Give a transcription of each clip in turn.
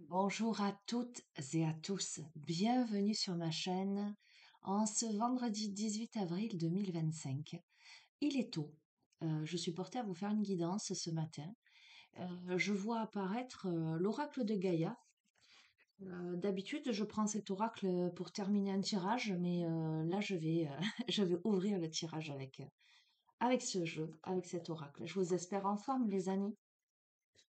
Bonjour à toutes et à tous, bienvenue sur ma chaîne en ce vendredi 18 avril 2025. Il est tôt, je suis portée à vous faire une guidance ce matin. Je vois apparaître l'oracle de Gaïa. D'habitude, je prends cet oracle pour terminer un tirage, mais là, je vais ouvrir le tirage avec ce jeu, avec cet oracle. Je vous espère en forme, les amis.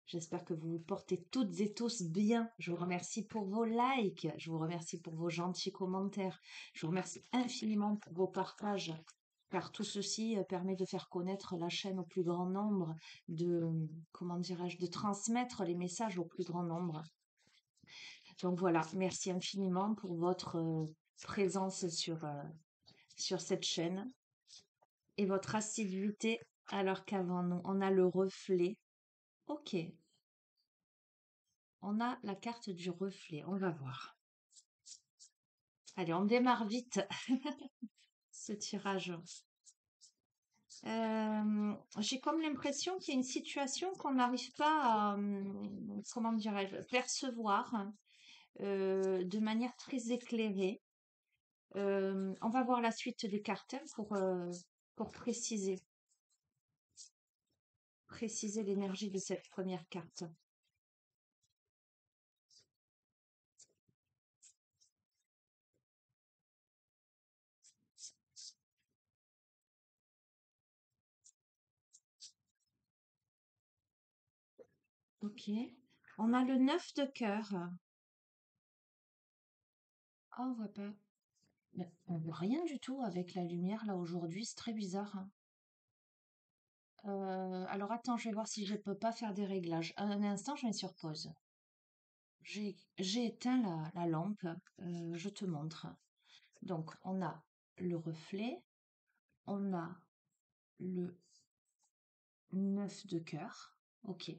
J'espère que vous vous portez toutes et tous bien. Je vous remercie pour vos likes. Je vous remercie pour vos gentils commentaires. Je vous remercie infiniment pour vos partages, car tout ceci permet de faire connaître la chaîne au plus grand nombre, comment dirais-je, de transmettre les messages au plus grand nombre. Donc voilà, merci infiniment pour votre présence sur cette chaîne et votre assiduité. Alors qu'avant nous, on a le reflet. Ok, on a la carte du reflet, on va voir. Allez, on démarre vite ce tirage. J'ai comme l'impression qu'il y a une situation qu'on n'arrive pas à, comment dirais-je, percevoir de manière très éclairée. On va voir la suite des cartes hein, pour préciser l'énergie de cette première carte. Ok. On a le 9 de cœur. Ah, on voit pas. Mais on voit rien du tout avec la lumière là aujourd'hui. C'est très bizarre. Hein. Alors attends, je vais voir si je peux pas faire des réglages. Un instant, je mets sur pause. J'ai éteint la lampe. Je te montre. Donc, on a le reflet. On a le 9 de cœur. Ok.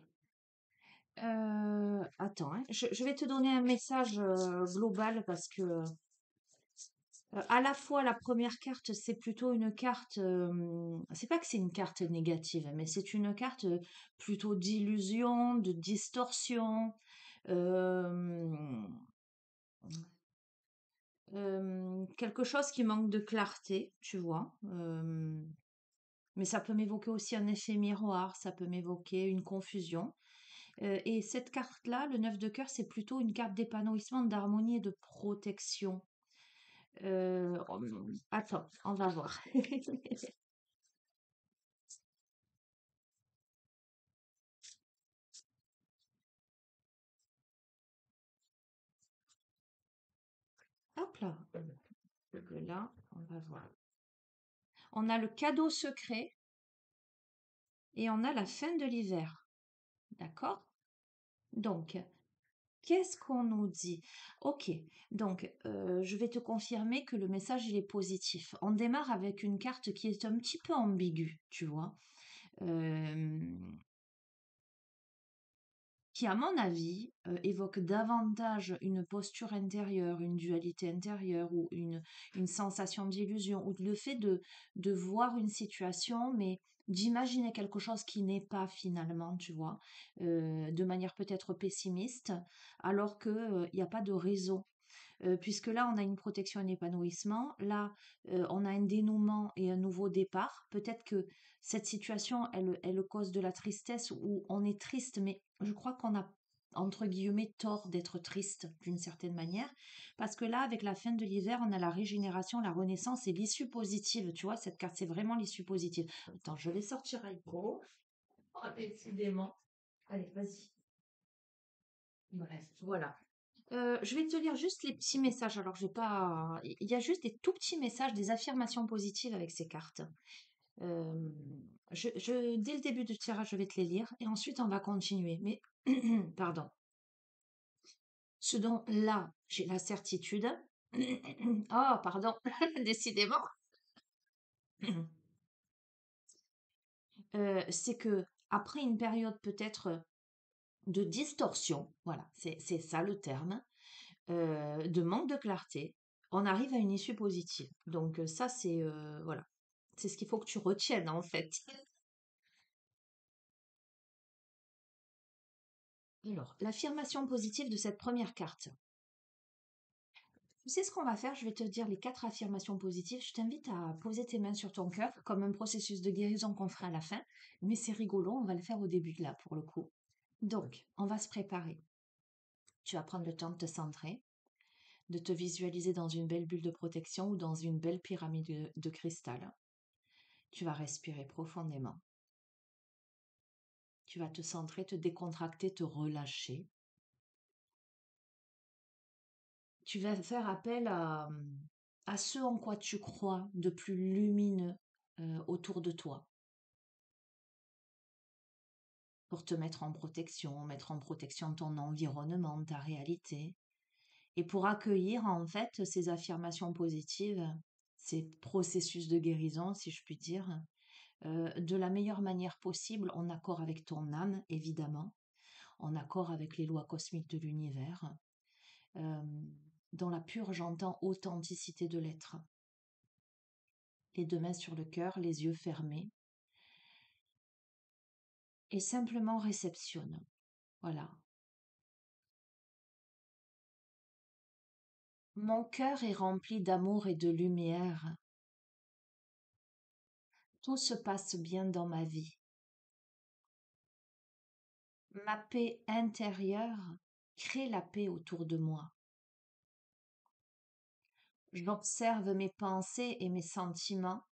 Attends, hein, je vais te donner un message global parce que à la fois la première carte, c'est plutôt une carte, c'est pas que c'est une carte négative, mais c'est une carte plutôt d'illusion, de distorsion, euh, quelque chose qui manque de clarté, tu vois. Mais ça peut m'évoquer aussi un effet miroir, ça peut m'évoquer une confusion. Et cette carte-là, le 9 de cœur, c'est plutôt une carte d'épanouissement, d'harmonie et de protection. Attends, on va voir. Hop là. Là, on va voir. On a le cadeau secret et on a la fin de l'hiver. D'accord? Donc, qu'est-ce qu'on nous dit? Ok, donc je vais te confirmer que le message il est positif. On démarre avec une carte qui est un petit peu ambiguë, tu vois. Euh, qui, à mon avis, évoque davantage une posture intérieure, une dualité intérieure ou une sensation d'illusion, ou le fait de voir une situation, mais d'imaginer quelque chose qui n'est pas finalement, tu vois, de manière peut-être pessimiste, alors qu'il n'y a pas de raison. Puisque là, on a une protection et un épanouissement, là, on a un dénouement et un nouveau départ. Peut-être que cette situation, elle cause de la tristesse ou on est triste, mais je crois qu'on a, entre guillemets, tort d'être triste d'une certaine manière. Parce que là, avec la fin de l'hiver, on a la régénération, la renaissance et l'issue positive. Tu vois, cette carte, c'est vraiment l'issue positive. Attends, je vais sortir Aiko. Oh, décidément. Allez, vas-y. Bref, voilà. Je vais te lire juste les petits messages. Alors, je vais pas. Il y a juste des tout petits messages, des affirmations positives avec ces cartes. Euh, dès le début du tirage, je vais te les lire et ensuite on va continuer. Mais, pardon. Ce dont là, j'ai la certitude. Oh, pardon, décidément. C'est que après une période peut-être de distorsion, voilà, c'est ça le terme, de manque de clarté, on arrive à une issue positive. Donc ça, c'est voilà, c'est ce qu'il faut que tu retiennes en fait. Alors, l'affirmation positive de cette première carte. Tu sais ce qu'on va faire? Je vais te dire les 4 affirmations positives. Je t'invite à poser tes mains sur ton cœur, comme un processus de guérison qu'on fera à la fin. Mais c'est rigolo, on va le faire au début là, pour le coup. Donc, on va se préparer. Tu vas prendre le temps de te centrer, de te visualiser dans une belle bulle de protection ou dans une belle pyramide de cristal. Tu vas respirer profondément. Tu vas te centrer, te décontracter, te relâcher. Tu vas faire appel à ce en quoi tu crois de plus lumineux autour de toi pour te mettre en protection ton environnement, ta réalité, et pour accueillir en fait ces affirmations positives, ces processus de guérison, si je puis dire, de la meilleure manière possible, en accord avec ton âme, évidemment, en accord avec les lois cosmiques de l'univers, euh, dans la pure, j'entends, authenticité de l'être. Les 2 mains sur le cœur, les yeux fermés, et simplement réceptionne. Voilà. Mon cœur est rempli d'amour et de lumière. Tout se passe bien dans ma vie. Ma paix intérieure crée la paix autour de moi. J'observe mes pensées et mes sentiments.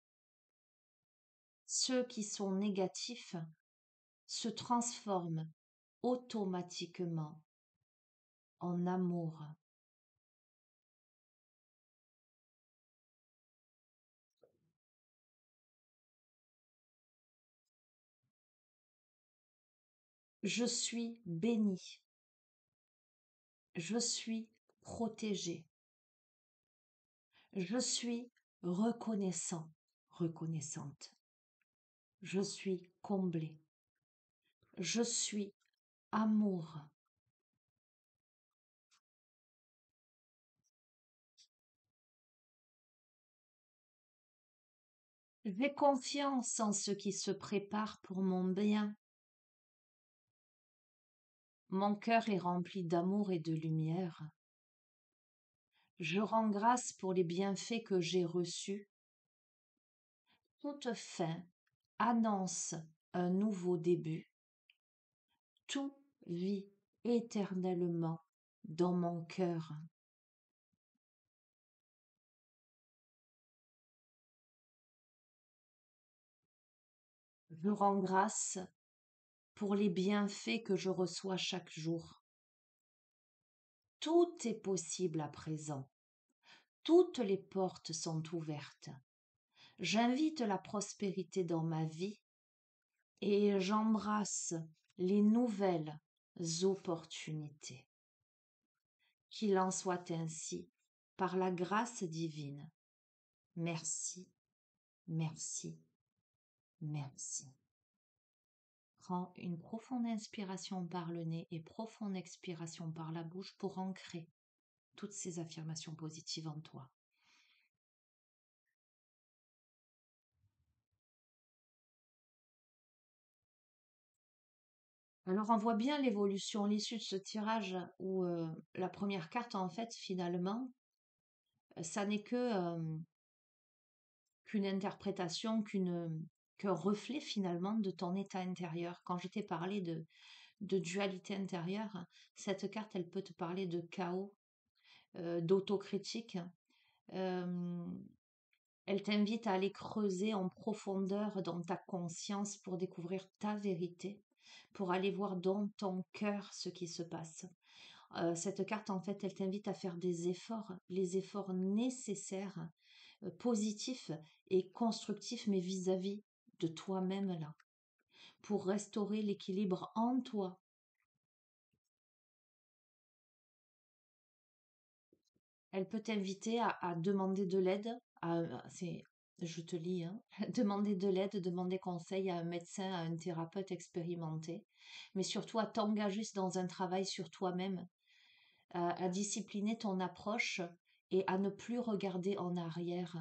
Ceux qui sont négatifs se transforment automatiquement en amour. Je suis béni. Je suis protégé. Je suis reconnaissant, reconnaissante. Je suis comblé. Je suis amour. J'ai confiance en ce qui se prépare pour mon bien. Mon cœur est rempli d'amour et de lumière. Je rends grâce pour les bienfaits que j'ai reçus. Toute fin annonce un nouveau début. Tout vit éternellement dans mon cœur. Je rends grâce pour les bienfaits que je reçois chaque jour. Tout est possible à présent. Toutes les portes sont ouvertes. J'invite la prospérité dans ma vie et j'embrasse les nouvelles opportunités. Qu'il en soit ainsi, par la grâce divine. Merci, merci, merci. Prends une profonde inspiration par le nez et profonde expiration par la bouche pour ancrer toutes ces affirmations positives en toi. Alors on voit bien l'évolution, l'issue de ce tirage où la première carte, en fait, finalement, ça n'est qu'une interprétation, qu'un reflet finalement de ton état intérieur. Quand je t'ai parlé de dualité intérieure, cette carte, elle peut te parler de chaos, d'autocritique. Euh, Elle t'invite à aller creuser en profondeur dans ta conscience pour découvrir ta vérité, pour aller voir dans ton cœur ce qui se passe. Cette carte, en fait, elle t'invite à faire des efforts, les efforts nécessaires, positifs et constructifs, mais vis-à-vis de toi-même là, pour restaurer l'équilibre en toi. Elle peut t'inviter à demander de l'aide, je te lis, hein, demander de l'aide, demander conseil à un médecin, à un thérapeute expérimenté, mais surtout à t'engager dans un travail sur toi-même, à discipliner ton approche et à ne plus regarder en arrière.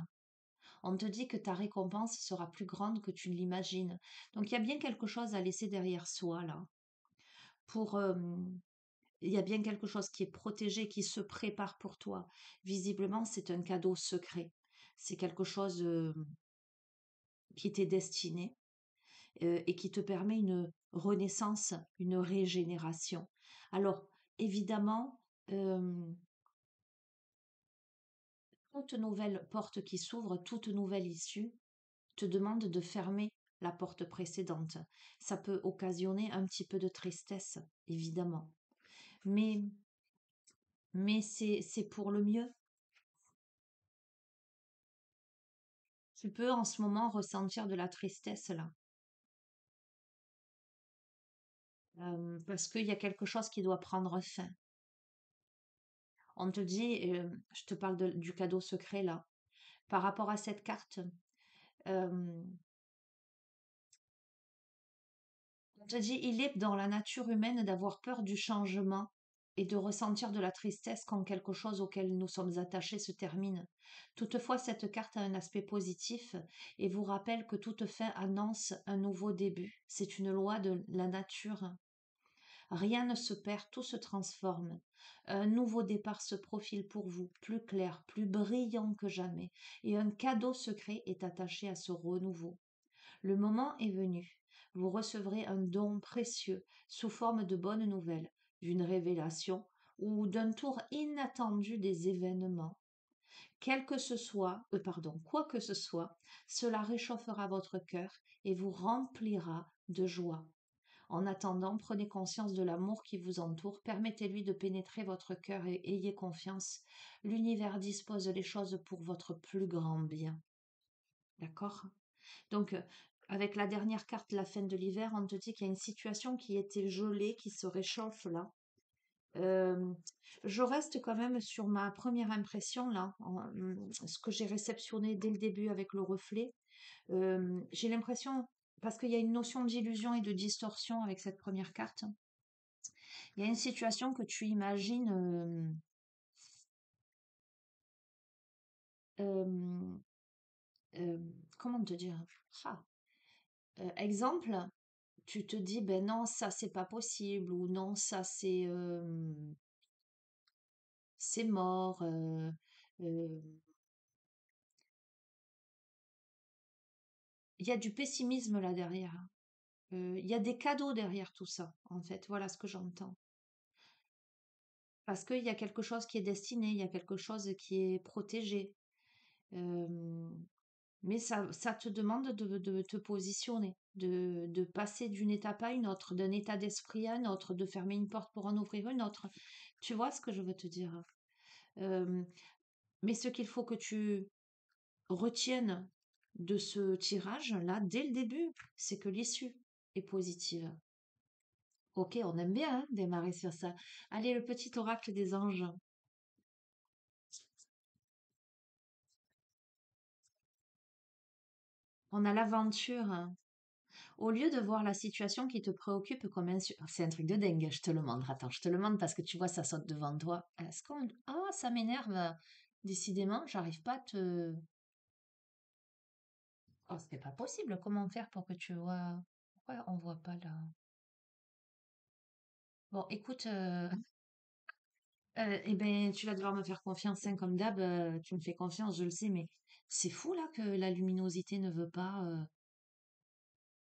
On te dit que ta récompense sera plus grande que tu ne l'imagines. Donc il y a bien quelque chose à laisser derrière soi là, pour il y a bien quelque chose qui est protégé, qui se prépare pour toi. Visiblement, c'est un cadeau secret. C'est quelque chose qui t'est destiné et qui te permet une renaissance, une régénération. Alors, évidemment, euh, toute nouvelle porte qui s'ouvre, toute nouvelle issue te demande de fermer la porte précédente. Ça peut occasionner un petit peu de tristesse, évidemment. Mais, mais c'est pour le mieux. Tu peux en ce moment ressentir de la tristesse là, parce qu'il y a quelque chose qui doit prendre fin. On te dit, je te parle du cadeau secret là, par rapport à cette carte, euh, on te dit, il est dans la nature humaine d'avoir peur du changement et de ressentir de la tristesse quand quelque chose auquel nous sommes attachés se termine. Toutefois, cette carte a un aspect positif et vous rappelle que toute fin annonce un nouveau début. C'est une loi de la nature. Rien ne se perd, tout se transforme. Un nouveau départ se profile pour vous, plus clair, plus brillant que jamais, et un cadeau secret est attaché à ce renouveau. Le moment est venu. Vous recevrez un don précieux sous forme de bonnes nouvelles, d'une révélation ou d'un tour inattendu des événements. Quel que ce soit, quoi que ce soit, cela réchauffera votre cœur et vous remplira de joie. En attendant, prenez conscience de l'amour qui vous entoure, permettez-lui de pénétrer votre cœur et ayez confiance. L'univers dispose les choses pour votre plus grand bien. D'accord? Donc, avec la dernière carte, la fin de l'hiver, on te dit qu'il y a une situation qui était gelée, qui se réchauffe là. Euh, je reste quand même sur ma première impression là, ce que j'ai réceptionné dès le début avec le reflet. J'ai l'impression, parce qu'il y a une notion d'illusion et de distorsion avec cette première carte, il y a une situation que tu imagines, euh, euh, comment te dire? Ah, exemple, tu te dis, ben non, ça c'est pas possible, ou non, ça c'est mort. Euh, Il y a du pessimisme là derrière, hein. Il y a des cadeaux derrière tout ça, en fait. Voilà ce que j'entends. Parce qu'il y a quelque chose qui est destiné, il y a quelque chose qui est protégé. Euh, mais ça te demande de te positionner, de passer d'une étape à une autre, d'un état d'esprit à un autre, de fermer une porte pour en ouvrir une autre. Tu vois ce que je veux te dire? Euh, mais ce qu'il faut que tu retiennes de ce tirage-là, dès le début, c'est que l'issue est positive. Ok, on aime bien hein, démarrer sur ça. Allez, le petit oracle des anges. On a l'aventure. Au lieu de voir la situation qui te préoccupe comme un... C'est un truc de dingue, je te le montre. Attends, je te le montre parce que tu vois, ça saute devant toi. Est-ce qu'on... Ah, ça m'énerve. Décidément, j'arrive pas à te... Oh, c'est pas possible. Comment faire pour que tu vois... Pourquoi on voit pas là? Bon, écoute, eh ben, tu vas devoir me faire confiance, hein, comme d'hab. Tu me fais confiance, je le sais, mais c'est fou là que la luminosité ne veut pas...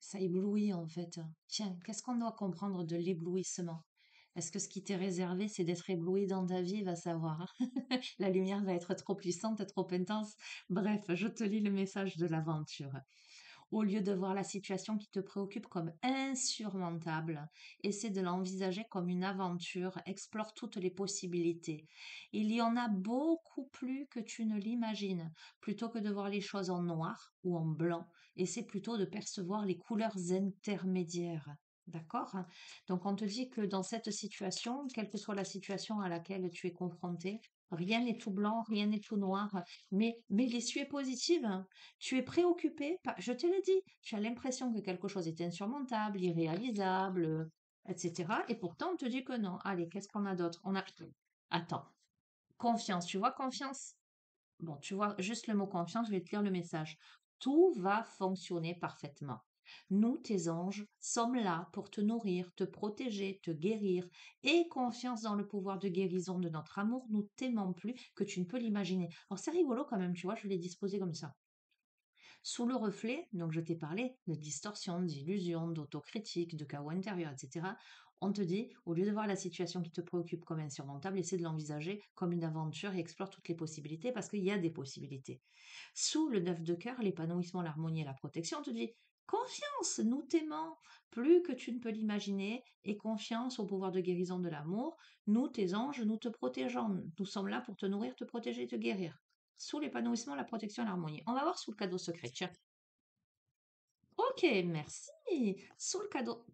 Ça éblouit en fait. Tiens, qu'est-ce qu'on doit comprendre de l'éblouissement? Est-ce que ce qui t'est réservé, c'est d'être ébloui dans ta vie? Va savoir. La lumière va être trop puissante, trop intense. Bref, je te lis le message de l'aventure. Au lieu de voir la situation qui te préoccupe comme insurmontable, essaie de l'envisager comme une aventure, explore toutes les possibilités. Il y en a beaucoup plus que tu ne l'imagines. Plutôt que de voir les choses en noir ou en blanc, essaie plutôt de percevoir les couleurs intermédiaires. D'accord? Donc on te dit que dans cette situation, quelle que soit la situation à laquelle tu es confronté, rien n'est tout blanc, rien n'est tout noir, mais l'issue est positive, hein. Tu es préoccupé, je te l'ai dit, tu as l'impression que quelque chose est insurmontable, irréalisable, etc. Et pourtant, on te dit que non. Allez, qu'est-ce qu'on a d'autre? On a... Attends, confiance, tu vois, confiance? Bon, tu vois, juste le mot confiance, je vais te lire le message. Tout va fonctionner parfaitement. Nous, tes anges, sommes là pour te nourrir, te protéger, te guérir. Aie confiance dans le pouvoir de guérison de notre amour. Nous t'aimons plus que tu ne peux l'imaginer. Alors c'est rigolo quand même, tu vois, je l'ai disposé comme ça. Sous le reflet, donc je t'ai parlé de distorsion, d'illusion, d'autocritique, de chaos intérieur, etc. On te dit, au lieu de voir la situation qui te préoccupe comme insurmontable, essaie de l'envisager comme une aventure et explore toutes les possibilités parce qu'il y a des possibilités. Sous le 9 de cœur, l'épanouissement, l'harmonie et la protection, on te dit confiance, nous t'aimons plus que tu ne peux l'imaginer et confiance au pouvoir de guérison de l'amour. Nous, tes anges, nous te protégeons. Nous sommes là pour te nourrir, te protéger et te guérir. Sous l'épanouissement, la protection et l'harmonie. On va voir sous le cadeau secret. Tiens. Ok, merci. Sous le cadeau.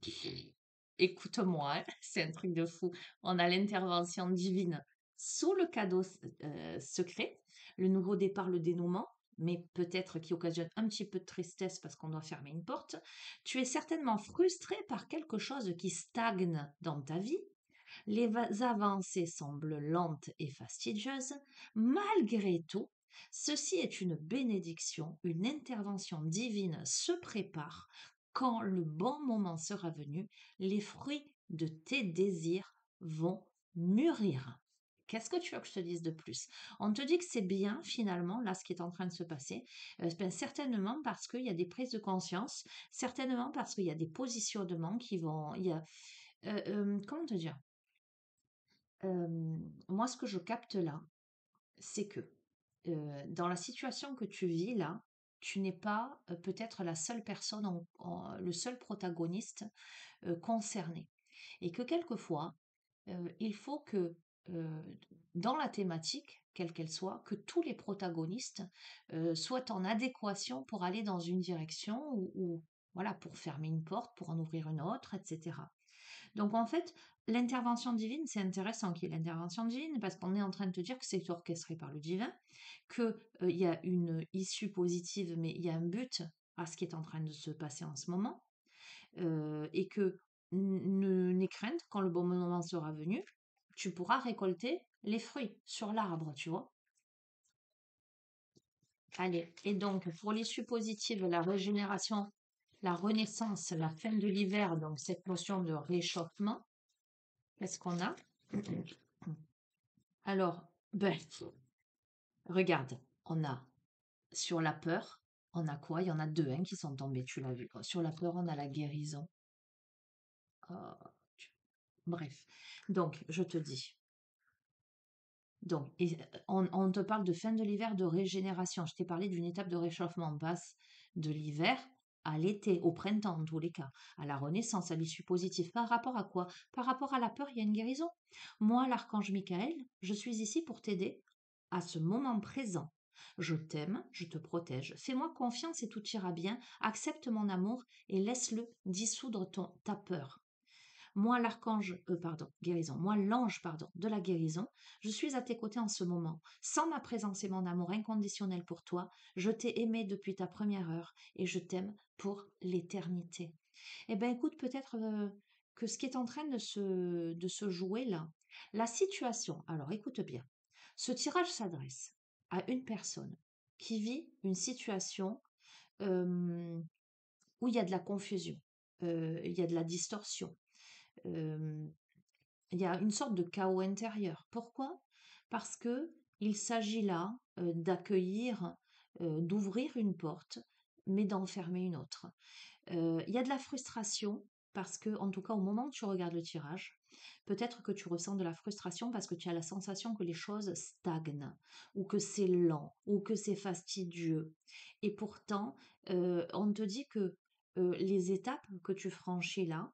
Écoute-moi, hein, c'est un truc de fou. On a l'intervention divine sous le cadeau secret, le nouveau départ, le dénouement, mais peut-être qui occasionne un petit peu de tristesse parce qu'on doit fermer une porte. Tu es certainement frustré par quelque chose qui stagne dans ta vie. Les avancées semblent lentes et fastidieuses. Malgré tout, ceci est une bénédiction, une intervention divine se prépare. Quand le bon moment sera venu, les fruits de tes désirs vont mûrir. Qu'est-ce que tu veux que je te dise de plus? On te dit que c'est bien finalement là ce qui est en train de se passer. Ben, certainement parce qu'il y a des prises de conscience, certainement parce qu'il y a des positionnements qui vont. Comment te dire? Moi, ce que je capte là, c'est que dans la situation que tu vis là, tu n'es pas peut-être la seule personne, le seul protagoniste concerné. Et que quelquefois, il faut que euh, dans la thématique, quelle qu'elle soit, que tous les protagonistes soient en adéquation pour aller dans une direction ou voilà, pour fermer une porte, pour en ouvrir une autre, etc. Donc en fait, l'intervention divine, c'est intéressant qu'il y ait l'intervention divine parce qu'on est en train de te dire que c'est orchestré par le divin, qu'il y a une issue positive, mais il y a un but à ce qui est en train de se passer en ce moment, et que n'aie crainte, quand le bon moment sera venu, tu pourras récolter les fruits sur l'arbre, tu vois. Allez, et donc pour l'issue positive, la régénération, la renaissance, la fin de l'hiver, donc cette notion de réchauffement, qu'est-ce qu'on a? Alors, ben, regarde, on a sur la peur, on a quoi? Il y en a deux qui sont tombés, tu l'as vu. Sur la peur, on a la guérison. Ah, bref, donc je te dis. Donc, on te parle de fin de l'hiver, de régénération. Je t'ai parlé d'une étape de réchauffement. On passe de l'hiver à l'été, au printemps en tous les cas, à la renaissance, à l'issue positive. Par rapport à quoi? Par rapport à la peur, il y a une guérison. Moi, l'archange Michael, je suis ici pour t'aider à ce moment présent. Je t'aime, je te protège. Fais-moi confiance et tout ira bien. Accepte mon amour et laisse-le dissoudre ta peur. Moi, guérison. Moi, l'ange, pardon, de la guérison, je suis à tes côtés en ce moment. Sans ma présence et mon amour inconditionnel pour toi, je t'ai aimé depuis ta première heure et je t'aime pour l'éternité. Eh bien, écoute, peut-être que ce qui est en train de se jouer là, la situation, alors écoute bien, ce tirage s'adresse à une personne qui vit une situation euh, où il y a de la confusion, il y a de la distorsion, euh, il y a une sorte de chaos intérieur. Pourquoi? Parce que il s'agit là d'accueillir, d'ouvrir une porte, mais d'en fermer une autre. Il y a de la frustration parce que, en tout cas, au moment où tu regardes le tirage, peut-être que tu ressens de la frustration parce que tu as la sensation que les choses stagnent, ou que c'est lent, ou que c'est fastidieux. Et pourtant, on te dit que les étapes que tu franchis là,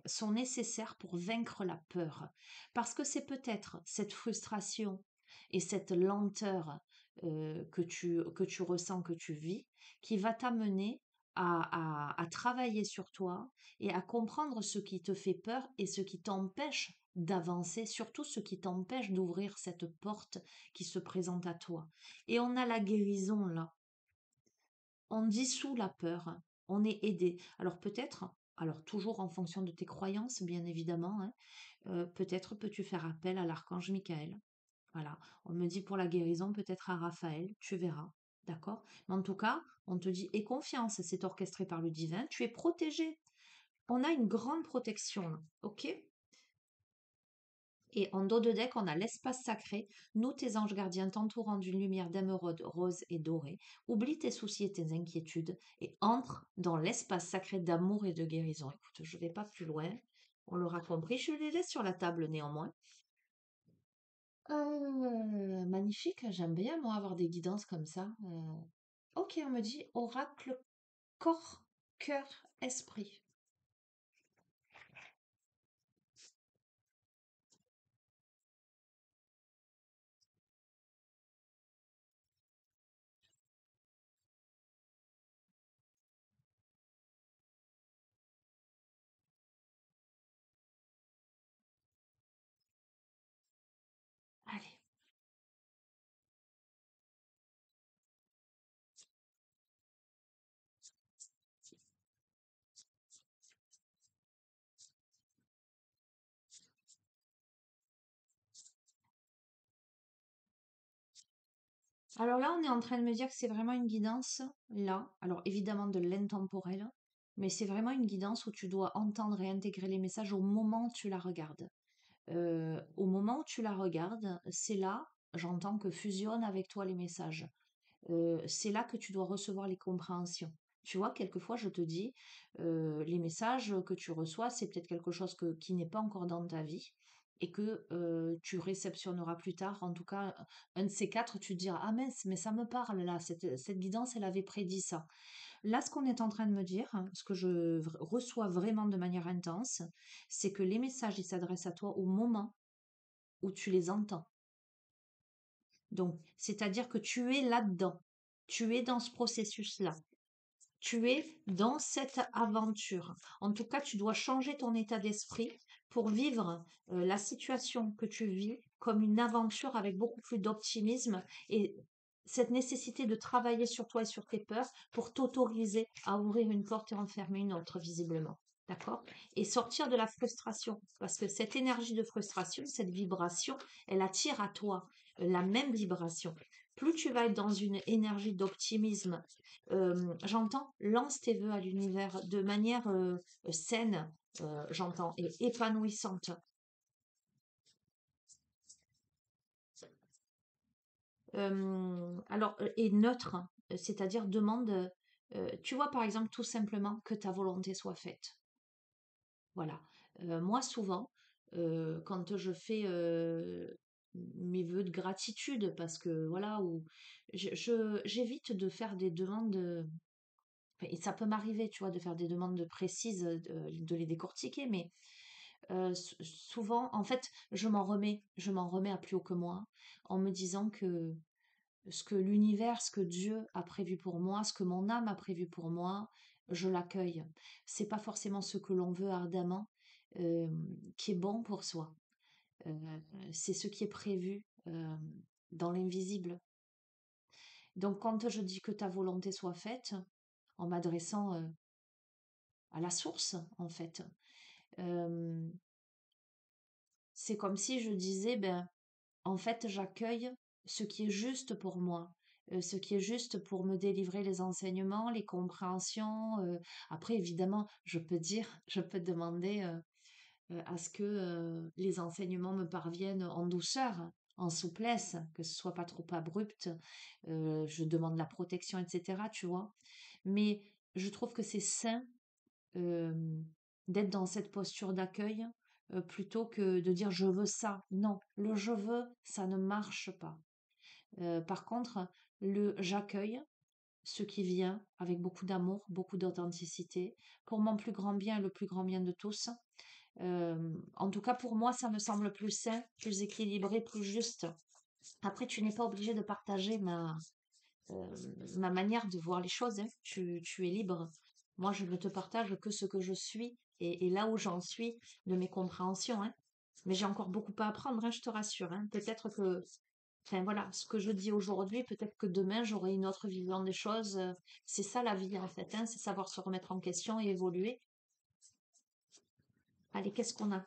sont nécessaires pour vaincre la peur. Parce que c'est peut-être cette frustration et cette lenteur que tu ressens, que tu vis, qui va t'amener à travailler sur toi et à comprendre ce qui te fait peur et ce qui t'empêche d'avancer, surtout ce qui t'empêche d'ouvrir cette porte qui se présente à toi. Et on a la guérison là. On dissout la peur, on est aidé. Alors peut-être, alors toujours en fonction de tes croyances, bien évidemment, hein, peut-être peux-tu faire appel à l'archange Michael. Voilà, on me dit pour la guérison, peut-être à Raphaël, tu verras. d'accord? Mais en tout cas, on te dit: «Aie confiance, c'est orchestré par le divin, tu es protégé». On a une grande protection là, OK? Et en dos de deck, on a l'espace sacré. Nous, tes anges gardiens, t'entourant d'une lumière d'émeraude rose et dorée. Oublie tes soucis et tes inquiétudes et entre dans l'espace sacré d'amour et de guérison. Écoute, je ne vais pas plus loin. On l'aura compris. Je les laisse sur la table néanmoins. Magnifique. J'aime bien, moi, avoir des guidances comme ça. Ok, on me dit oracle corps, cœur, esprit. Allez. Alors là, on est en train de me dire que c'est vraiment une guidance, là. Alors évidemment de l'intemporel, mais c'est vraiment une guidance où tu dois entendre et intégrer les messages au moment où tu la regardes. Au moment où tu la regardes, c'est là, j'entends que fusionnent avec toi les messages. C'est là que tu dois recevoir les compréhensions. Tu vois, quelquefois, je te dis, les messages que tu reçois, c'est peut-être quelque chose qui n'est pas encore dans ta vie et que tu réceptionneras plus tard. En tout cas, un de ces quatre, tu te diras, ah mince, mais ça me parle là, cette guidance, elle avait prédit ça. Là, ce qu'on est en train de me dire, hein, ce que je reçois vraiment de manière intense, c'est que les messages, ils s'adressent à toi au moment où tu les entends. Donc, c'est-à-dire que tu es là-dedans. Tu es dans ce processus-là. Tu es dans cette aventure. En tout cas, tu dois changer ton état d'esprit pour vivre la situation que tu vis comme une aventure avec beaucoup plus d'optimisme et cette nécessité de travailler sur toi et sur tes peurs pour t'autoriser à ouvrir une porte et en fermer une autre, visiblement. D'accord? Et sortir de la frustration. Parce que cette énergie de frustration, cette vibration, elle attire à toi la même vibration. Plus tu vas être dans une énergie d'optimisme, j'entends, lance tes vœux à l'univers de manière saine, j'entends, et épanouissante. Alors, et neutre, c'est-à-dire demande, tu vois, par exemple, tout simplement que ta volonté soit faite. Voilà. Moi, souvent, quand je fais mes vœux de gratitude, parce que voilà, ou j'évite de faire des demandes. Et ça peut m'arriver, tu vois, de faire des demandes précises, de les décortiquer, mais souvent, en fait, je m'en remets à plus haut que moi, en me disant que ce que l'univers, ce que Dieu a prévu pour moi, ce que mon âme a prévu pour moi, je l'accueille. C'est pas forcément ce que l'on veut ardemment, euh, qui est bon pour soi. C'est ce qui est prévu dans l'invisible. Donc, quand je dis que ta volonté soit faite, en m'adressant à la source, en fait. Euh, c'est comme si je disais, ben, en fait, j'accueille ce qui est juste pour moi, ce qui est juste pour me délivrer les enseignements, les compréhensions. Après, évidemment, je peux dire, je peux demander à ce que les enseignements me parviennent en douceur, en souplesse, que ce soit pas trop abrupt. Je demande la protection, etc. Tu vois. Mais je trouve que c'est sain euh, d'être dans cette posture d'accueil plutôt que de dire je veux ça. Non, le je veux, ça ne marche pas. Par contre, le j'accueille ce qui vient avec beaucoup d'amour, beaucoup d'authenticité, pour mon plus grand bien et le plus grand bien de tous. En tout cas, pour moi, ça me semble plus sain, plus équilibré, plus juste. Après, tu n'es pas obligé de partager ma manière de voir les choses, hein. Tu es libre. Moi, je ne te partage que ce que je suis et là où j'en suis de mes compréhensions, hein. Mais j'ai encore beaucoup à apprendre, hein, je te rassure, hein. Peut-être que, enfin voilà, ce que je dis aujourd'hui, peut-être que demain j'aurai une autre vision des choses. C'est ça la vie en fait, hein, c'est savoir se remettre en question et évoluer. Allez, qu'est-ce qu'on a?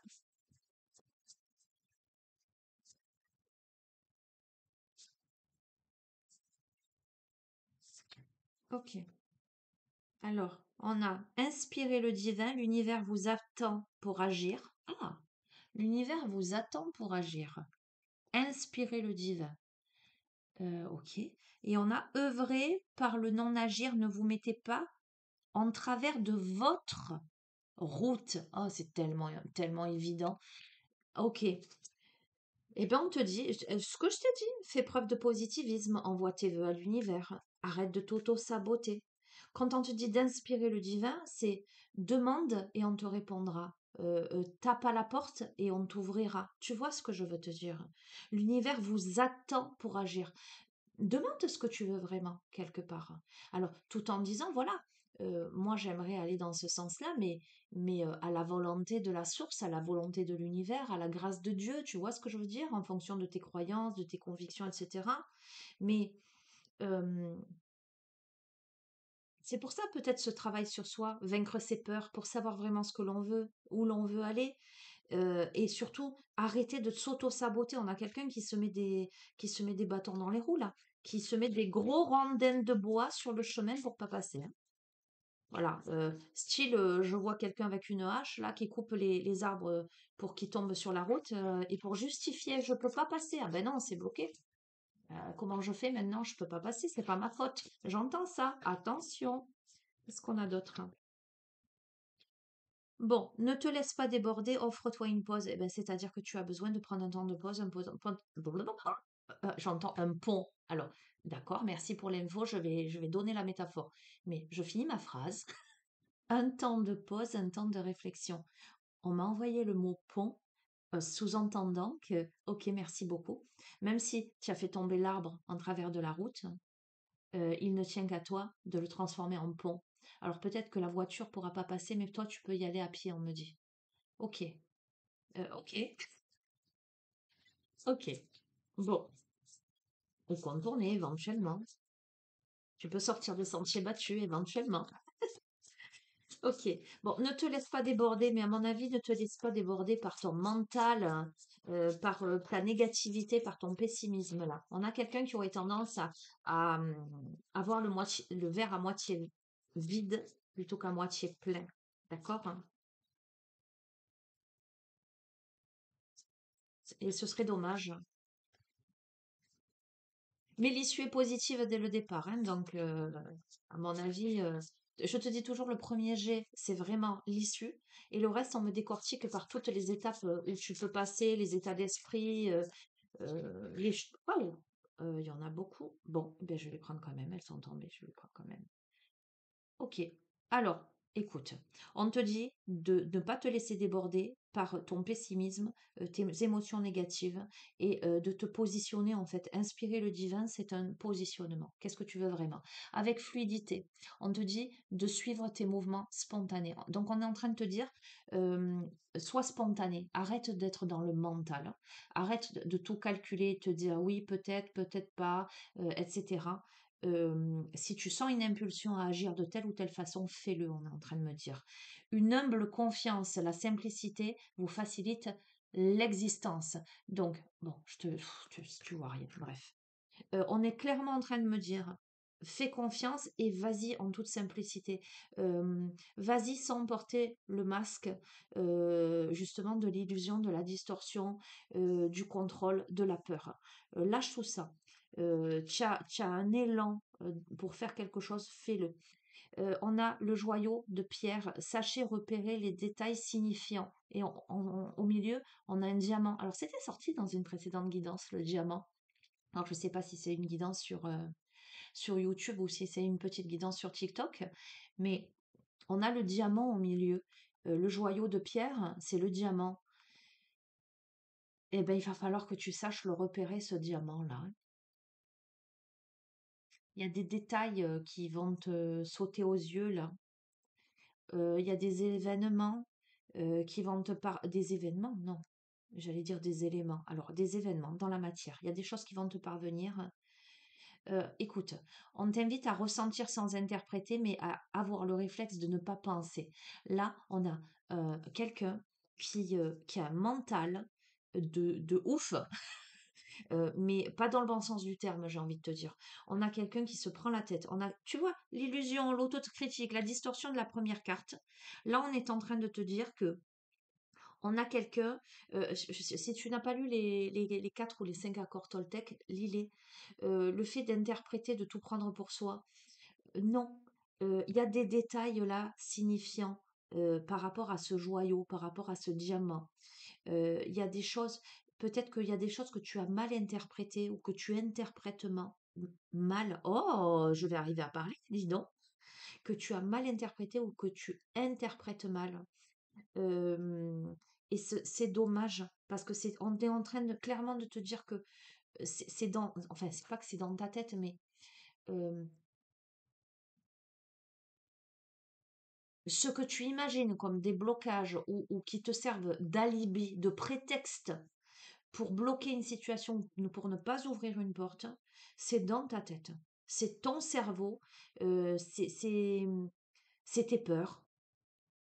Ok. Alors, on a inspiré le divin, l'univers vous attend pour agir. Ah, l'univers vous attend pour agir. Inspirez le divin. Ok. Et on a œuvré par le non-agir, ne vous mettez pas en travers de votre route. Oh, c'est tellement, tellement évident. Ok. Eh bien, on te dit, ce que je t'ai dit, fais preuve de positivisme, envoie tes vœux à l'univers, arrête de t'auto-saboter. Quand on te dit d'inspirer le divin, c'est demande et on te répondra. Tape à la porte et on t'ouvrira. Tu vois ce que je veux te dire? L'univers vous attend pour agir. Demande ce que tu veux vraiment, quelque part. Alors, tout en disant, voilà, moi j'aimerais aller dans ce sens-là, mais à la volonté de la source, à la volonté de l'univers, à la grâce de Dieu, tu vois ce que je veux dire, en fonction de tes croyances, de tes convictions, etc. Mais euh, c'est pour ça peut-être ce travail sur soi, vaincre ses peurs, pour savoir vraiment ce que l'on veut, où l'on veut aller, et surtout arrêter de s'auto-saboter. On a quelqu'un qui se met des bâtons dans les roues là, qui se met des gros rondins de bois sur le chemin pour pas passer, hein. Voilà, style, je vois quelqu'un avec une hache là qui coupe les arbres pour qu'ils tombent sur la route et pour justifier, je peux pas passer. Ah ben non, c'est bloqué. Comment je fais maintenant? Je peux pas passer, c'est pas ma faute. J'entends ça. Attention. Qu'est-ce qu'on a d'autre? Bon, ne te laisse pas déborder, offre-toi une pause. Eh ben, c'est-à-dire que tu as besoin de prendre un temps de pause, j'entends un pont. Alors, d'accord, merci pour l'info, je vais donner la métaphore. Mais je finis ma phrase. Un temps de pause, un temps de réflexion. On m'a envoyé le mot pont, sous-entendant que, ok, merci beaucoup. Même si tu as fait tomber l'arbre en travers de la route, il ne tient qu'à toi de le transformer en pont. Alors peut-être que la voiture pourra pas passer, mais toi tu peux y aller à pied, on me dit. Ok, ok, ok. Bon, on contourner éventuellement. Tu peux sortir des sentiers battus éventuellement. Ok. Bon, ne te laisse pas déborder, mais à mon avis, ne te laisse pas déborder par ton mental, hein, par ta négativité, par ton pessimisme là. On a quelqu'un qui aurait tendance à avoir le verre à moitié vide plutôt qu'à moitié plein. D'accord? Hein. Et ce serait dommage. Mais l'issue est positive dès le départ, hein, donc à mon avis, je te dis toujours le premier jet, c'est vraiment l'issue, et le reste, on me décortique par toutes les étapes où tu peux passer, les états d'esprit, waouh, il y en a beaucoup. Bon, ben je vais les prendre quand même, elles sont tombées, je vais les prendre quand même. Ok. Alors, écoute, on te dit de ne pas te laisser déborder par ton pessimisme, tes émotions négatives et de te positionner en fait. Inspirer le divin, c'est un positionnement. Qu'est-ce que tu veux vraiment? Avec fluidité. On te dit de suivre tes mouvements spontanés. Donc, on est en train de te dire, euh, sois spontané. Arrête d'être dans le mental. Arrête de tout calculer, te dire oui, peut-être, peut-être pas, etc. Si tu sens une impulsion à agir de telle ou telle façon, fais-le, on est en train de me dire. Une humble confiance, la simplicité vous facilite l'existence. Donc, bon, tu vois rien, bref. On est clairement en train de me dire, fais confiance et vas-y en toute simplicité. Vas-y sans porter le masque, justement, de l'illusion, de la distorsion, du contrôle, de la peur. Lâche tout ça. Tu as un élan pour faire quelque chose, fais-le. On a le joyau de pierre. Sachez repérer les détails signifiants. Et au milieu, on a un diamant. Alors, c'était sorti dans une précédente guidance, le diamant. Alors, je ne sais pas si c'est une guidance sur YouTube ou si c'est une petite guidance sur TikTok, mais on a le diamant au milieu. Le joyau de pierre, c'est le diamant. Eh bien, il va falloir que tu saches le repérer, ce diamant-là. Il y a des détails qui vont te sauter aux yeux, là. Il y a des événements qui vont te Des événements, non. J'allais dire des éléments. Alors, des événements dans la matière. Il y a des choses qui vont te parvenir. Écoute, on t'invite à ressentir sans interpréter, mais à avoir le réflexe de ne pas penser. Là, on a quelqu'un qui a un mental de ouf. mais pas dans le bon sens du terme, j'ai envie de te dire. On a quelqu'un qui se prend la tête. On a, tu vois, l'illusion, l'autocritique, la distorsion de la première carte. Là, on est en train de te dire que on a quelqu'un, si tu n'as pas lu les 4 ou les 5 accords Toltec, lis-les. Le fait d'interpréter, de tout prendre pour soi, non. Il y a des détails là signifiants par rapport à ce joyau, par rapport à ce diamant. Il y a des choses, peut-être qu'il y a des choses que tu as mal interprétées ou que tu interprètes mal. Oh, je vais arriver à parler, dis donc. Que tu as mal interprété ou que tu interprètes mal. Euh, et c'est dommage parce que on est en train clairement de te dire que c'est dans, enfin, c'est pas que c'est dans ta tête, mais euh, ce que tu imagines comme des blocages ou qui te servent d'alibi, de prétexte pour bloquer une situation, pour ne pas ouvrir une porte, c'est dans ta tête. C'est ton cerveau, c'est tes peurs.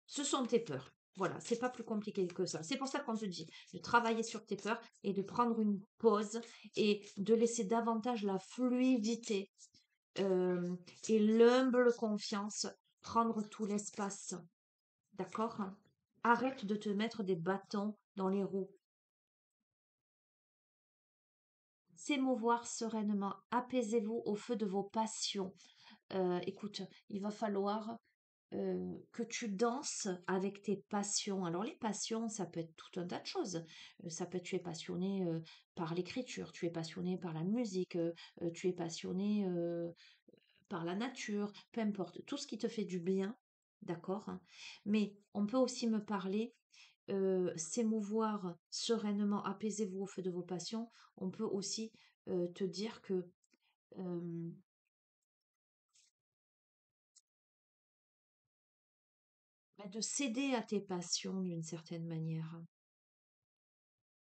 Ce sont tes peurs. Voilà, c'est pas plus compliqué que ça. C'est pour ça qu'on te dit de travailler sur tes peurs et de prendre une pause et de laisser davantage la fluidité euh, et l'humble confiance prendre tout l'espace. D'accord? Arrête de te mettre des bâtons dans les roues. S'émouvoir sereinement. Apaisez-vous au feu de vos passions. Écoute, il va falloir que tu danses avec tes passions. Alors les passions, ça peut être tout un tas de choses. Ça peut être tu es passionné par l'écriture, tu es passionné par la musique, tu es passionné par la nature, peu importe, tout ce qui te fait du bien, d'accord? Mais on peut aussi me parler, s'émouvoir sereinement, apaisez-vous au feu de vos passions. On peut aussi te dire que euh, de céder à tes passions d'une certaine manière.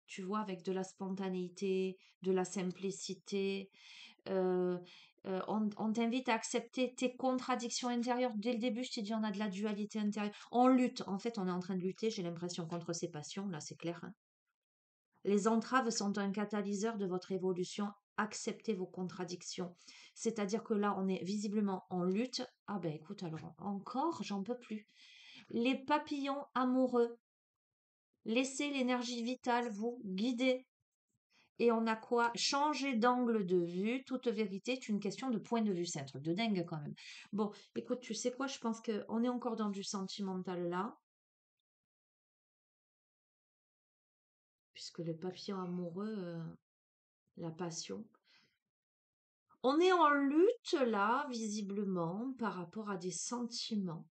Tu vois, avec de la spontanéité, de la simplicité. euh, on t'invite à accepter tes contradictions intérieures. Dès le début, je t'ai dit, on a de la dualité intérieure. On lutte. En fait, on est en train de lutter, j'ai l'impression, contre ces passions. Là, c'est clair, hein. Les entraves sont un catalyseur de votre évolution. Acceptez vos contradictions. C'est-à-dire que là, on est visiblement en lutte. Ah ben écoute, alors encore, j'en peux plus. Les papillons amoureux. Laissez l'énergie vitale vous guider. Et on a quoi? Changer d'angle de vue. Toute vérité est une question de point de vue. C'est un truc de dingue quand même. Bon, écoute, tu sais quoi? Je pense qu'on est encore dans du sentimental là, puisque le papillon amoureux, la passion. On est en lutte là, visiblement, par rapport à des sentiments.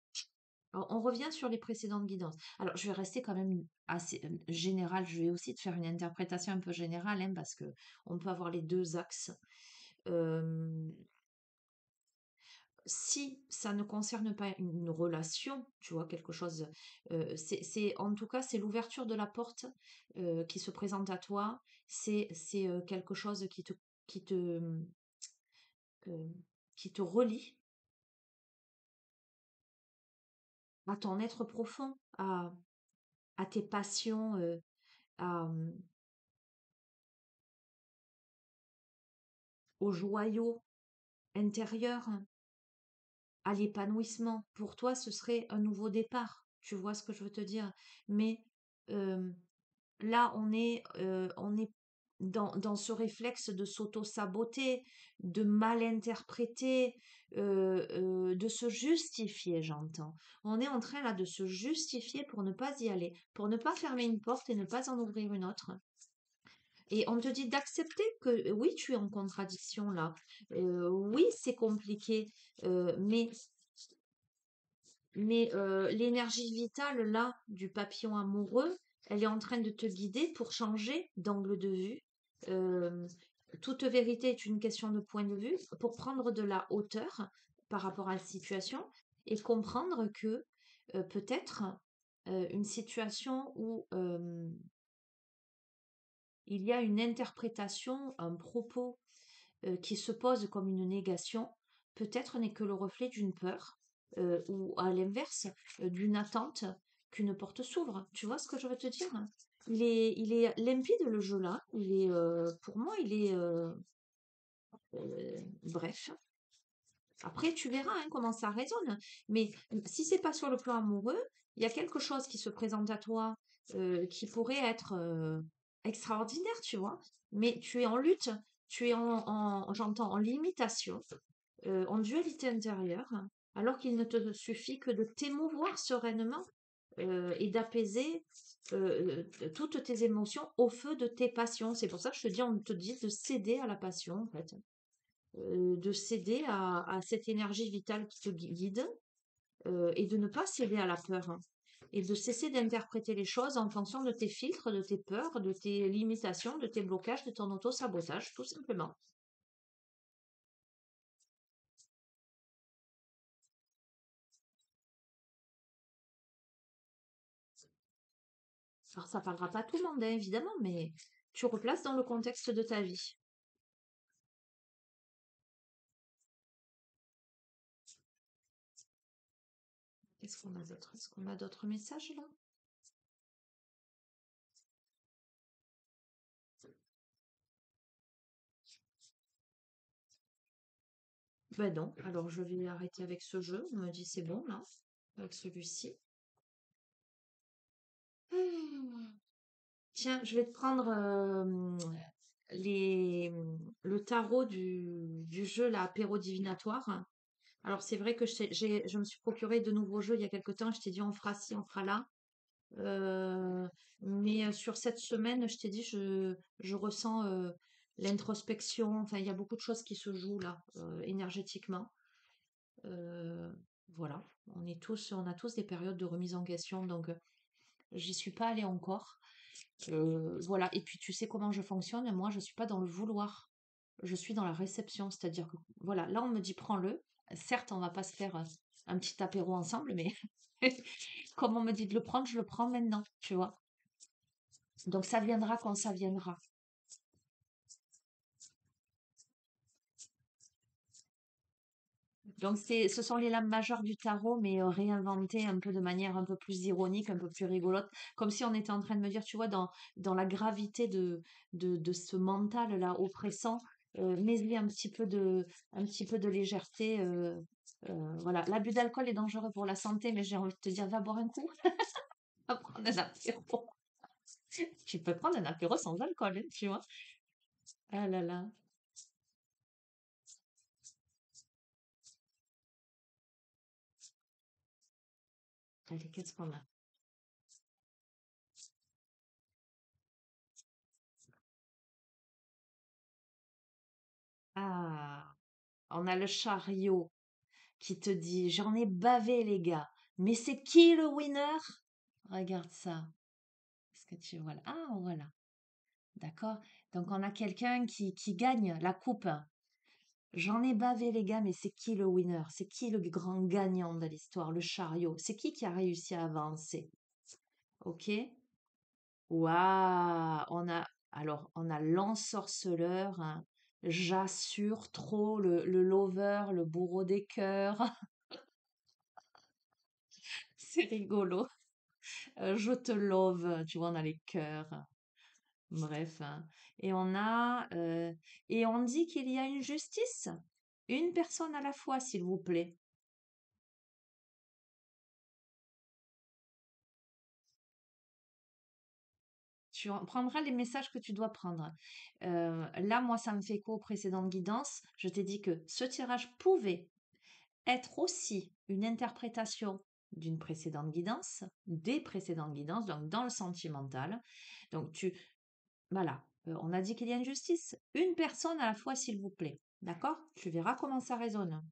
Alors, on revient sur les précédentes guidances. Alors, je vais rester quand même assez générale. Je vais aussi te faire une interprétation un peu générale, hein, parce que on peut avoir les deux axes. Euh, Si ça ne concerne pas une relation, tu vois, quelque chose, en tout cas, c'est l'ouverture de la porte qui se présente à toi. C'est quelque chose qui te, euh, qui te relie à ton être profond, à tes passions, à, au joyau intérieur, à l'épanouissement. Pour toi, ce serait un nouveau départ. Tu vois ce que je veux te dire? Mais euh, là, on est dans ce réflexe de s'auto-saboter, de mal interpréter, de se justifier, j'entends. On est en train là de se justifier pour ne pas y aller, pour ne pas fermer une porte et ne pas en ouvrir une autre. Et on te dit d'accepter que oui, tu es en contradiction là. Oui, c'est compliqué, mais l'énergie vitale, là, du papillon amoureux, elle est en train de te guider pour changer d'angle de vue. Euh, Toute vérité est une question de point de vue, pour prendre de la hauteur par rapport à la situation et comprendre que peut-être une situation où il y a une interprétation, un propos qui se pose comme une négation, peut-être n'est que le reflet d'une peur, ou à l'inverse, d'une attente qu'une porte s'ouvre. Tu vois ce que je veux te dire? il est limpide le jeu là. Pour moi, bref. Après, tu verras hein, comment ça résonne. Mais si c'est pas sur le plan amoureux, il y a quelque chose qui se présente à toi qui pourrait être extraordinaire, tu vois. Mais tu es en lutte, tu es j'entends, en limitation, en dualité intérieure, alors qu'il ne te suffit que de t'émouvoir sereinement et d'apaiser toutes tes émotions au feu de tes passions. C'est pour ça que on te dit de céder à la passion, en fait de céder à cette énergie vitale qui te guide et de ne pas céder à la peur hein, et de cesser d'interpréter les choses en fonction de tes filtres, de tes peurs, de tes limitations, de tes blocages, de ton auto-sabotage, tout simplement. Alors, ça parlera pas à tout le monde, hein, évidemment, mais tu replaces dans le contexte de ta vie. Qu'est-ce qu'on a d'autre? Est-ce qu'on a d'autres messages là? Ben non, alors je vais arrêter avec ce jeu. On me dit c'est bon là, avec celui-ci. Tiens, je vais te prendre le tarot du jeu, là, apéro divinatoire. Alors, c'est vrai que je me suis procuré de nouveaux jeux il y a quelque temps. Je t'ai dit, on fera ci, on fera là. Mais sur cette semaine, je t'ai dit, je ressens l'introspection. Enfin, il y a beaucoup de choses qui se jouent là, énergétiquement. Euh, voilà, on a tous des périodes de remise en question. Donc, j'y suis pas allée encore. Voilà, et puis tu sais comment je fonctionne, moi je suis pas dans le vouloir, je suis dans la réception, c'est-à-dire que voilà, là on me dit prends-le, certes on va pas se faire un petit apéro ensemble, mais comme on me dit de le prendre, je le prends maintenant, tu vois. Donc ça viendra quand ça viendra. Donc ce sont les lames majeures du tarot, mais réinventées un peu de manière un peu plus ironique, un peu plus rigolote, comme si on était en train de me dire, tu vois, dans la gravité de ce mental-là oppressant, mets-y un petit peu de légèreté. Voilà, l'abus d'alcool est dangereux pour la santé, mais j'ai envie de te dire, va boire un coup, va prendre un apéro. Tu peux prendre un apéro sans alcool, hein, tu vois. Ah là là. Allez, qu'est-ce qu'on a? Ah, on a le chariot qui te dit j'en ai bavé les gars, mais c'est qui le winner? Regarde ça. Est-ce que tu vois là? Ah voilà, d'accord. Donc on a quelqu'un qui gagne la coupe. J'en ai bavé les gars, mais c'est qui le winner? C'est qui le grand gagnant de l'histoire? Le chariot. C'est qui a réussi à avancer? Ok? Waouh! On a l'ensorceleur, hein. J'assure trop le lover, le bourreau des cœurs. C'est rigolo. Je te love, tu vois, on a les cœurs. Bref, hein. Et et on dit qu'il y a une justice. Une personne à la fois, s'il vous plaît. Prendras les messages que tu dois prendre. Là, moi, ça me fait écho aux précédentes guidances. Je t'ai dit que ce tirage pouvait être aussi une interprétation d'une précédente guidance, des précédentes guidances, donc dans le sentimental. Donc, voilà, on a dit qu'il y a une justice. Une personne à la fois, s'il vous plaît. D'accord? Tu verras comment ça résonne.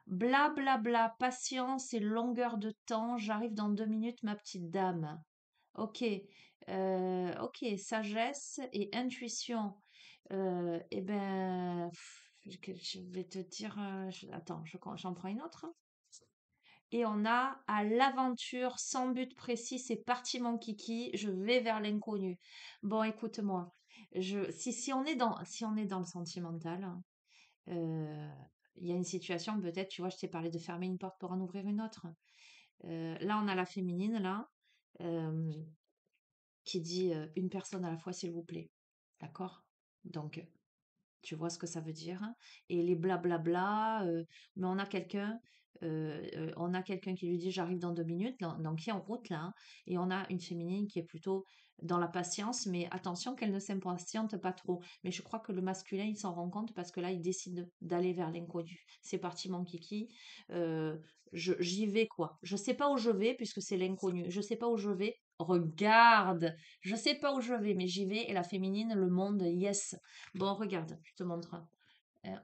Bla bla bla, patience et longueur de temps. J'arrive dans 2 minutes, ma petite dame. Ok, ok, sagesse et intuition. Eh ben, je vais te dire. Attends, j'en prends une autre. Et on a à l'aventure sans but précis, c'est parti mon kiki, je vais vers l'inconnu. Bon, écoute-moi, si on est dans le sentimental, euh, il y a une situation peut-être, tu vois, je t'ai parlé de fermer une porte pour en ouvrir une autre. Là, on a la féminine, là. Euh, qui dit une personne à la fois, s'il vous plaît. D'accord? Donc, tu vois ce que ça veut dire? Hein. Et les blablabla, mais on a quelqu'un qui lui dit j'arrive dans 2 minutes, donc qui est en route là, hein. Et on a une féminine qui est plutôt dans la patience, mais attention qu'elle ne s'impatiente pas trop. Mais je crois que le masculin, il s'en rend compte parce que là, il décide d'aller vers l'inconnu. C'est parti, mon kiki. J'y vais, quoi. Je sais pas où je vais puisque c'est l'inconnu. Je sais pas où je vais. Regarde, je sais pas où je vais, mais j'y vais. Et la féminine, le monde, yes. Bon, regarde, je te montre.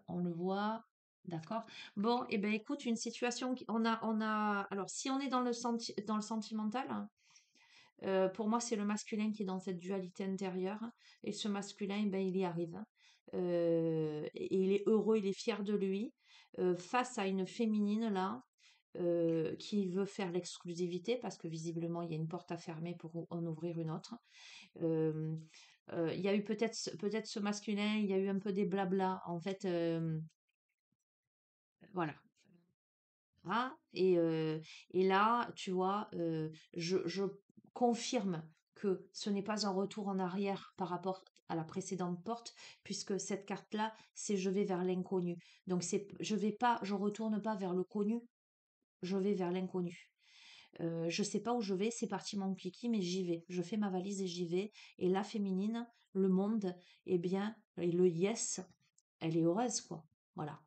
On le voit. D'accord. Bon, et ben écoute, une situation alors si on est dans dans le sentimental, hein, pour moi c'est le masculin qui est dans cette dualité intérieure, et ce masculin, eh ben il y arrive. Hein. Et il est heureux, il est fier de lui, face à une féminine là, qui veut faire l'exclusivité parce que visiblement il y a une porte à fermer pour en ouvrir une autre. Euh, il y a eu peut-être ce masculin, il y a eu un peu des blabla. En fait, voilà. Ah, et là, tu vois, je confirme que ce n'est pas un retour en arrière par rapport à la précédente porte, puisque cette carte-là, c'est je vais vers l'inconnu. Donc je retourne pas vers le connu, je vais vers l'inconnu. Je sais pas où je vais, c'est parti mon kiki, mais j'y vais. Je fais ma valise et j'y vais. Et la féminine, le monde, eh bien, et le yes, elle est heureuse, quoi. Voilà.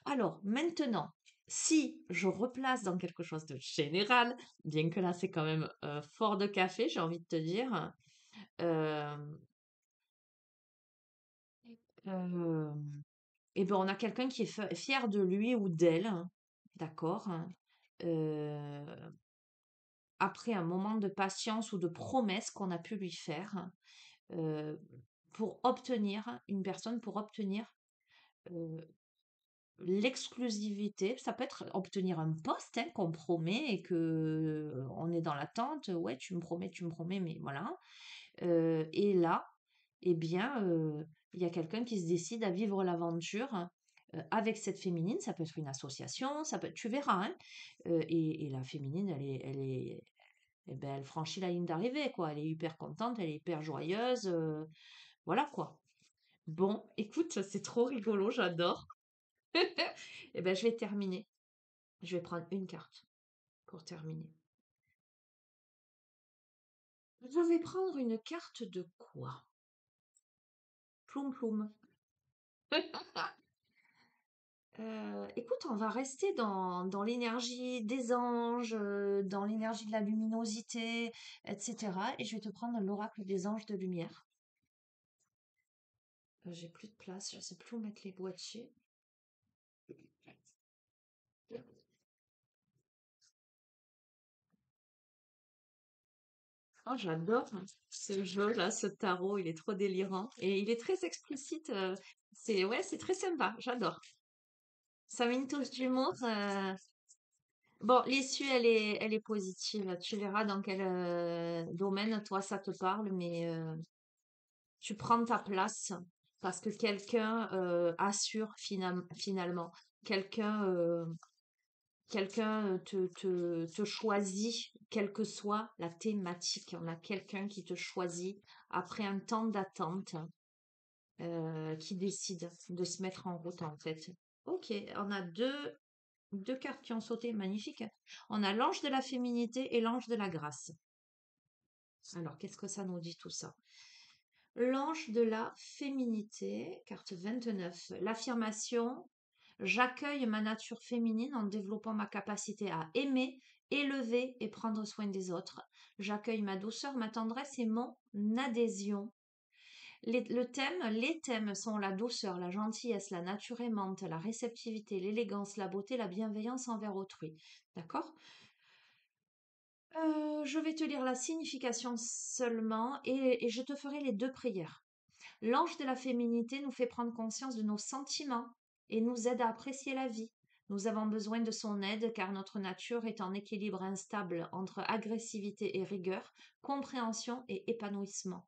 Alors, maintenant, si je replace dans quelque chose de général, bien que là, c'est quand même fort de café, j'ai envie de te dire, euh, euh, eh ben, on a quelqu'un qui est fier de lui ou d'elle, hein, d'accord, hein, euh, après un moment de patience ou de promesse qu'on a pu lui faire, euh, pour obtenir une personne, pour obtenir euh, l'exclusivité. Ça peut être obtenir un poste, hein, qu'on promet et que on est dans l'attente. Ouais, tu me promets, mais voilà. Et là, eh bien, il y a quelqu'un qui se décide à vivre l'aventure. Avec cette féminine, ça peut être une association, tu verras, hein. Et la féminine, eh ben, elle franchit la ligne d'arrivée, quoi. Elle est hyper contente, elle est hyper joyeuse, voilà, quoi. Bon, écoute, c'est trop rigolo, j'adore. Eh ben, je vais terminer. Je vais prendre une carte pour terminer. Je vais prendre une carte de quoi? Ploum ploum. Écoute, on va rester dans l'énergie des anges, dans l'énergie de la luminosité, etc. Et je vais te prendre l'oracle des anges de lumière. J'ai plus de place, je sais plus où mettre les boîtiers. Oh, j'adore ce jeu-là, ce tarot, il est trop délirant. Et il est très explicite. Ouais, c'est très sympa, j'adore. Ça met une touche d'humour. Bon, l'issue, elle est positive. Tu verras dans quel domaine, toi, ça te parle, mais tu prends ta place parce que quelqu'un assure finalement. Quelqu'un quelqu'un te choisit, quelle que soit la thématique. On a quelqu'un qui te choisit après un temps d'attente, qui décide de se mettre en route, en fait. Ok, on a deux cartes qui ont sauté, magnifique. On a l'ange de la féminité et l'ange de la grâce. Alors, qu'est-ce que ça nous dit tout ça? L'ange de la féminité, carte 29, l'affirmation: j'accueille ma nature féminine en développant ma capacité à aimer, élever et prendre soin des autres. J'accueille ma douceur, ma tendresse et mon adhésion. Les thèmes sont la douceur, la gentillesse, la nature aimante, la réceptivité, l'élégance, la beauté, la bienveillance envers autrui. D'accord? Je vais te lire la signification seulement et je te ferai les deux prières. L'ange de la féminité nous fait prendre conscience de nos sentiments et nous aide à apprécier la vie. Nous avons besoin de son aide car notre nature est en équilibre instable entre agressivité et rigueur, compréhension et épanouissement.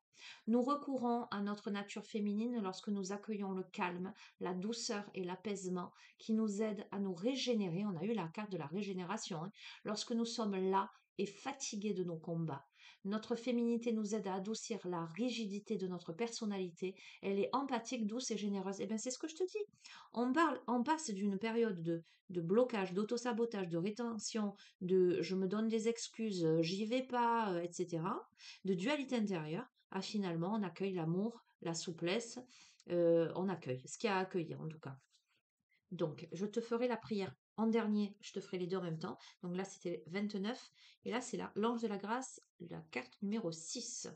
Nous recourons à notre nature féminine lorsque nous accueillons le calme, la douceur et l'apaisement qui nous aident à nous régénérer. On a eu la carte de la régénération, hein, lorsque nous sommes là et fatigués de nos combats. Notre féminité nous aide à adoucir la rigidité de notre personnalité. Elle est empathique, douce et généreuse. Et bien, c'est ce que je te dis. On passe d'une période de blocage, d'auto-sabotage, de rétention, de je me donne des excuses, j'y vais pas, etc., de dualité intérieure, à finalement on accueille l'amour, la souplesse, on accueille ce qu'il y a à accueillir en tout cas. Donc, je te ferai la prière en dernier, je te ferai les deux en même temps. Donc là, c'était 29. Et là, c'est l'ange de la grâce, la carte numéro 6,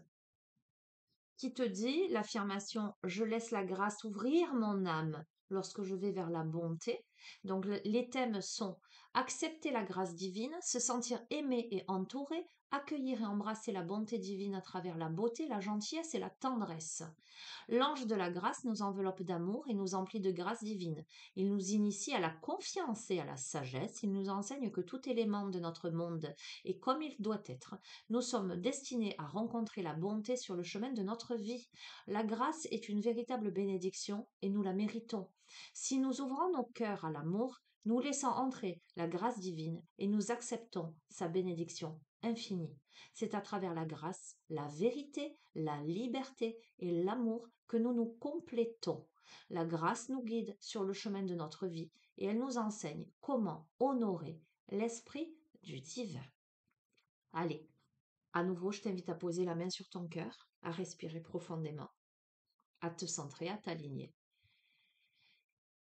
qui te dit l'affirmation je laisse la grâce ouvrir mon âme lorsque je vais vers la bonté. Donc, les thèmes sont accepter la grâce divine, se sentir aimé et entouré, accueillir et embrasser la bonté divine à travers la beauté, la gentillesse et la tendresse. L'ange de la grâce nous enveloppe d'amour et nous emplit de grâce divine. Il nous initie à la confiance et à la sagesse. Il nous enseigne que tout élément de notre monde est comme il doit être. Nous sommes destinés à rencontrer la bonté sur le chemin de notre vie. La grâce est une véritable bénédiction et nous la méritons. Si nous ouvrons nos cœurs à l'amour, nous laissons entrer la grâce divine et nous acceptons sa bénédiction infinie. C'est à travers la grâce, la vérité, la liberté et l'amour que nous nous complétons. La grâce nous guide sur le chemin de notre vie et elle nous enseigne comment honorer l'esprit du divin. Allez, à nouveau, je t'invite à poser la main sur ton cœur, à respirer profondément, à te centrer, à t'aligner.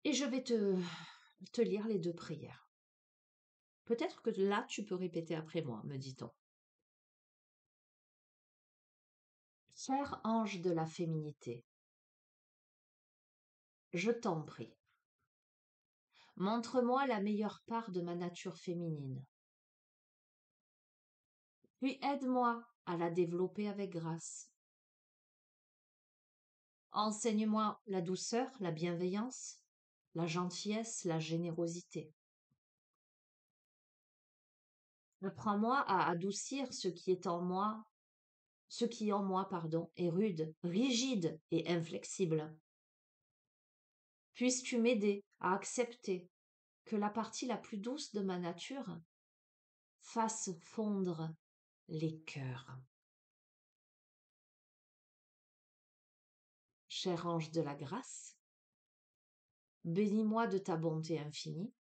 Et je vais te lire les deux prières. Peut-être que là, tu peux répéter après moi, me dit-on. Cher ange de la féminité, je t'en prie, montre-moi la meilleure part de ma nature féminine, puis aide-moi à la développer avec grâce. Enseigne-moi la douceur, la bienveillance, la gentillesse, la générosité. Apprends-moi à adoucir ce qui en moi, est rude, rigide et inflexible. Puisses-tu m'aider à accepter que la partie la plus douce de ma nature fasse fondre les cœurs. Cher ange de la grâce, bénis-moi de ta bonté infinie.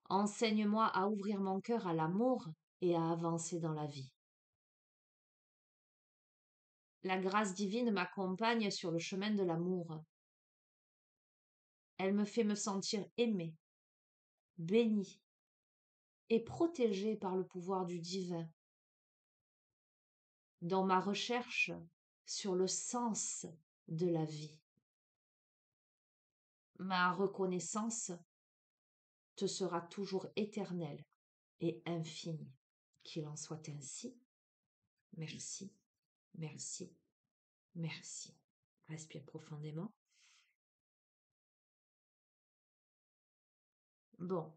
Enseigne-moi à ouvrir mon cœur à l'amour et à avancer dans la vie. La grâce divine m'accompagne sur le chemin de l'amour. Elle me fait me sentir aimée, bénie et protégée par le pouvoir du divin. Dans ma recherche sur le sens de la vie, ma reconnaissance te sera toujours éternelle et infinie. Qu'il en soit ainsi. Merci, merci, merci. Respire profondément. Bon,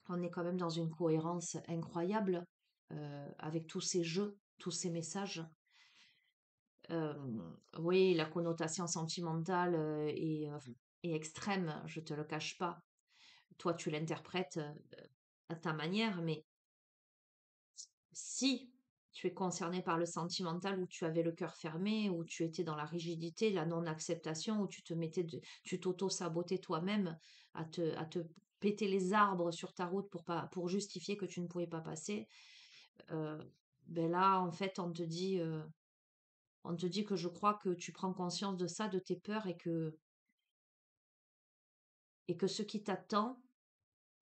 on est quand même dans une cohérence incroyable avec tous ces jeux, tous ces messages. Euh, oui, la connotation sentimentale est extrême, je te le cache pas. Toi, tu l'interprètes à ta manière, mais si tu es concerné par le sentimental, où tu avais le cœur fermé, où tu étais dans la rigidité, la non-acceptation, où tu t'auto-sabotais toi-même à te péter les arbres sur ta route pour justifier que tu ne pouvais pas passer, euh, ben là, en fait, on te dit que je crois que tu prends conscience de ça, de tes peurs, et que ce qui t'attend,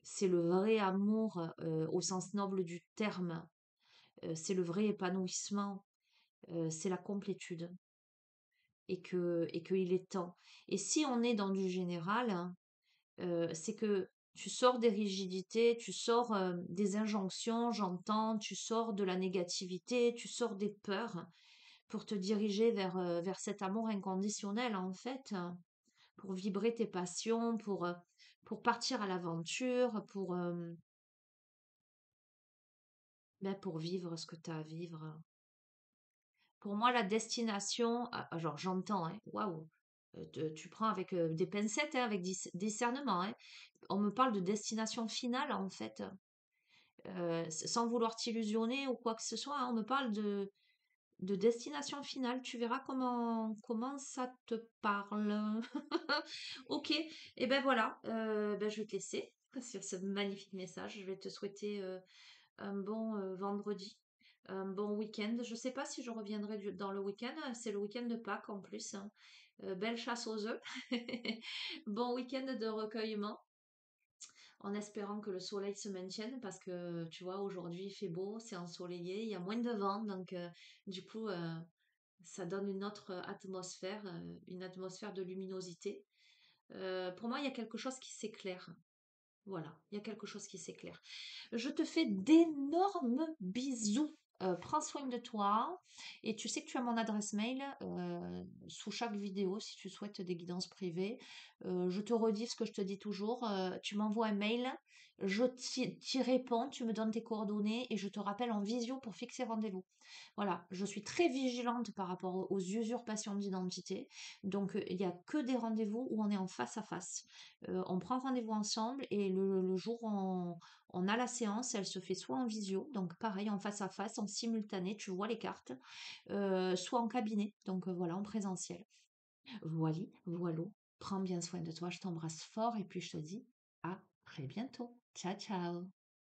c'est le vrai amour au sens noble du terme, c'est le vrai épanouissement, c'est la complétude, et qu'il est temps. Et si on est dans du général, hein, c'est que tu sors des rigidités, tu sors des injonctions, j'entends, tu sors de la négativité, tu sors des peurs pour te diriger vers cet amour inconditionnel, en fait, hein, pour vibrer tes passions, pour partir à l'aventure, pour vivre ce que tu as à vivre. Pour moi, la destination, genre j'entends, hein, waouh, tu prends avec des pincettes, hein, avec discernement, hein. On me parle de destination finale, en fait. sans vouloir t'illusionner ou quoi que ce soit, hein, on me parle de destination finale. Tu verras comment ça te parle. Ok, et ben voilà, ben je vais te laisser sur ce magnifique message. Je vais te souhaiter un bon vendredi, un bon week-end. Je sais pas si je reviendrai dans le week-end. C'est le week-end de Pâques en plus, hein. Belle chasse aux œufs. Bon week-end de recueillement en espérant que le soleil se maintienne parce que tu vois, aujourd'hui il fait beau, c'est ensoleillé, il y a moins de vent, donc du coup ça donne une autre atmosphère, une atmosphère de luminosité. Pour moi, il y a quelque chose qui s'éclaire. Voilà, il y a quelque chose qui s'éclaire. Je te fais d'énormes bisous. Prends soin de toi et tu sais que tu as mon adresse mail sous chaque vidéo si tu souhaites des guidances privées. Je te redis ce que je te dis toujours. Tu m'envoies un mail, je t'y réponds, tu me donnes tes coordonnées et je te rappelle en visio pour fixer rendez-vous. Voilà, je suis très vigilante par rapport aux usurpations d'identité. Donc, il n'y a que des rendez-vous où on est en face à face. On prend rendez-vous ensemble et le jour où on a la séance, elle se fait soit en visio, donc pareil, en face à face, en simultané, tu vois les cartes, soit en cabinet, donc voilà, en présentiel. Voilà, voilà. Prends bien soin de toi, je t'embrasse fort et puis je te dis à très bientôt. Ciao, ciao.